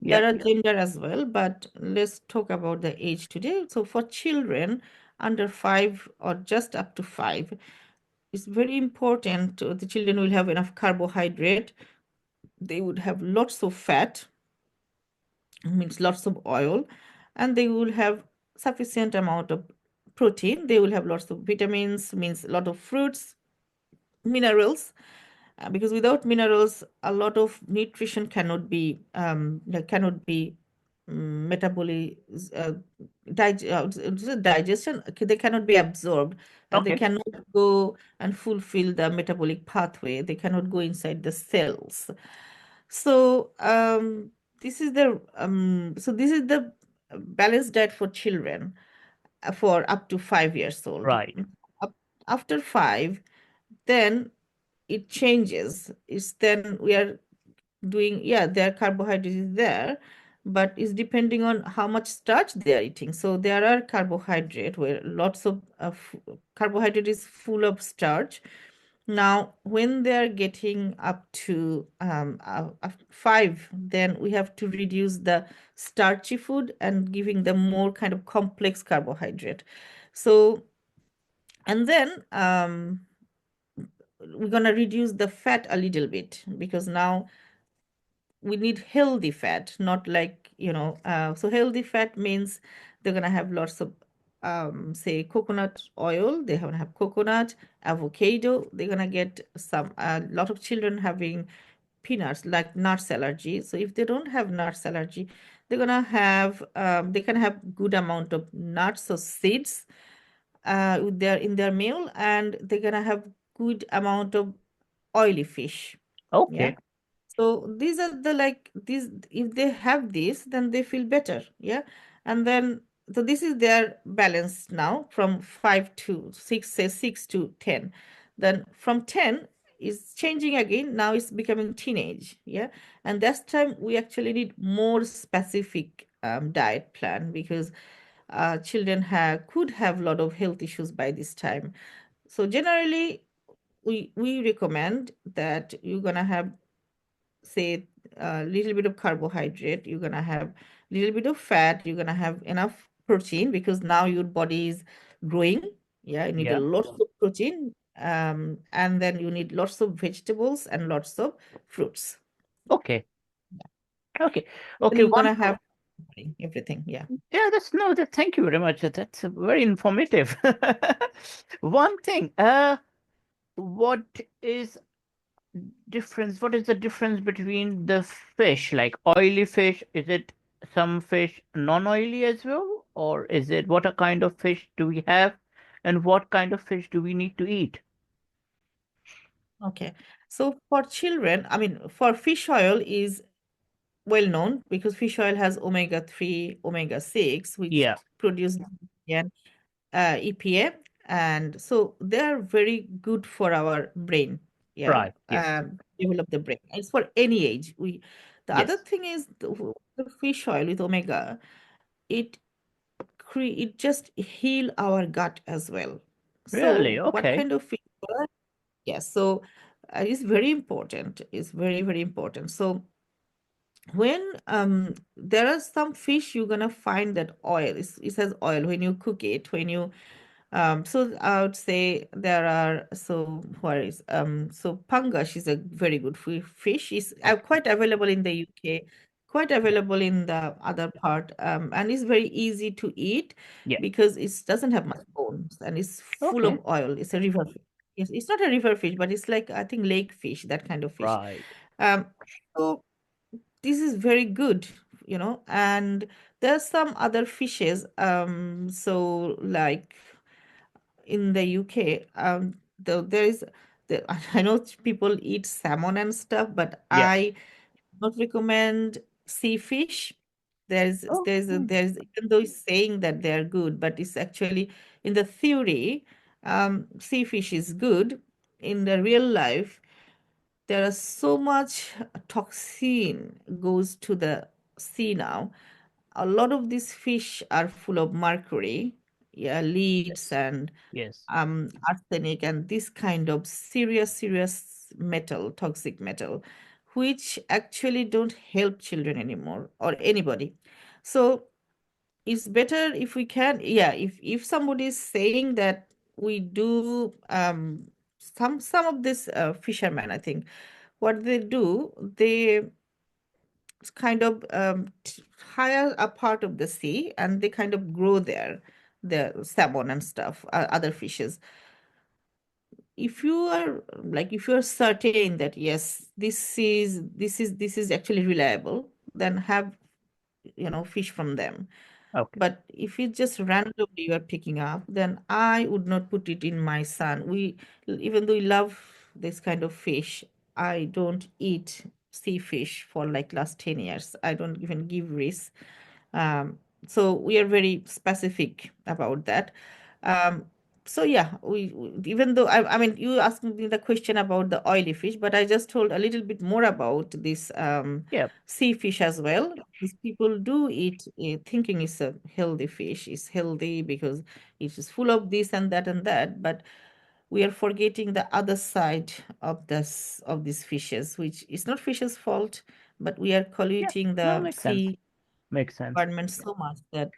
There Yeah. are gender as well, but let's talk about the age today. So for children under 5 or just up to 5, it's very important. The children will have enough carbohydrate. They would have lots of fat, means lots of oil, and they will have sufficient amount of protein. They will have lots of vitamins, means a lot of fruits, minerals, because without minerals, a lot of nutrition cannot be metabolically uh, digestion. Okay, they cannot be absorbed, and they Okay. cannot go and fulfill the metabolic pathway. They cannot go inside the cells. So this is the balanced diet for children for up to 5 years old. Right. Up, after 5, then it changes. It's then we are doing, yeah, their carbohydrate is there, but it's depending on how much starch they are eating. So there are carbohydrate where lots of carbohydrate is full of starch. Now when they are getting up to 5, then we have to reduce the starchy food and giving them more kind of complex carbohydrate. So and then we're going to reduce the fat a little bit, because now we need healthy fat, not like, so healthy fat means they're going to have lots of, say, coconut oil. They're going to have coconut, avocado. They're going to get a lot of children having peanuts, like nuts allergy. So if they don't have nuts allergy, they're going to have, they can have good amount of nuts or seeds with in their meal, and they're going to have good amount of oily fish. Yeah. Okay. So these are the, like, these, if they have this, then they feel better. Yeah. And then, so this is their balance now from 5 to 6, say 6 to 10. Then from 10 is changing again. Now it's becoming teenage. Yeah. And that's time we actually need more specific diet plan, because children could have a lot of health issues by this time. So generally, we recommend that you're gonna have, say, a little bit of carbohydrate, you're gonna have a little bit of fat, you're gonna have enough protein, because now your body is growing. Yeah, you need a Yeah. lot of protein, and then you need lots of vegetables and lots of fruits. Okay. Okay. Then Okay. you're One. gonna have everything. Yeah. Yeah, that's no. That. Thank you very much. That's very informative. One thing. What is difference? What is the difference between the fish, like oily fish? Is it some fish non-oily as well, or is it what a kind of fish do we have, and what kind of fish do we need to eat? Okay. So for children, I mean, for fish oil is well known, because fish oil has omega-3, omega-6, which Yeah. produce EPA, and so they are very good for our brain. Yeah, Right. Yes. develop the brain. It's for any age. The other Yes. thing is the fish oil with omega. It it just heal our gut as well. Really? So what Okay. kind of fish oil? Yes. So it's very important. It's very, very important. So when there are some fish, you're gonna find that oil. It says oil when you cook it, when you so I would say there are, so where is so pangash is a very good fish. Is Okay. quite available in the UK, quite available in the other part, and it's very easy to eat, Yeah. because it doesn't have much bones and it's full Okay. of oil. It's a river fish. It's not a river fish, but it's like, I think, lake fish, that kind of fish. Right. Um, so this is very good, and there's some other fishes, so like in the UK, there is I know people eat salmon and stuff, but Yeah. I not recommend sea fish. Oh. There's, even though it's saying that they're good, but it's actually, in the theory, sea fish is good. In the real life, there are so much toxin goes to the sea now. A lot of these fish are full of mercury, yeah, leads Yes. and Yes. arsenic, and this kind of serious metal, toxic metal, which actually don't help children anymore or anybody. So it's better if we can, yeah, if somebody is saying that we do some of this fishermen, I think what they do, they kind of hire a part of the sea and they kind of grow there the salmon and stuff, other fishes. If you are like, if you're certain that yes, this is actually reliable, then have, fish from them. Okay. But if it's just randomly you are picking up, then I would not put it in my son. Even though we love this kind of fish, I don't eat sea fish for like last 10 years. I don't even give risk. Um, so we are very specific about that. Um, so yeah, even though I mean, you asked me the question about the oily fish, but I just told a little bit more about this Yeah. sea fish as well. These people do eat, thinking it's a healthy fish. It's healthy because it is full of this and that, but we are forgetting the other side of this of these fishes, which is not fish's fault, but we are Yeah. polluting No, the makes sense. sea Makes sense. environment so much that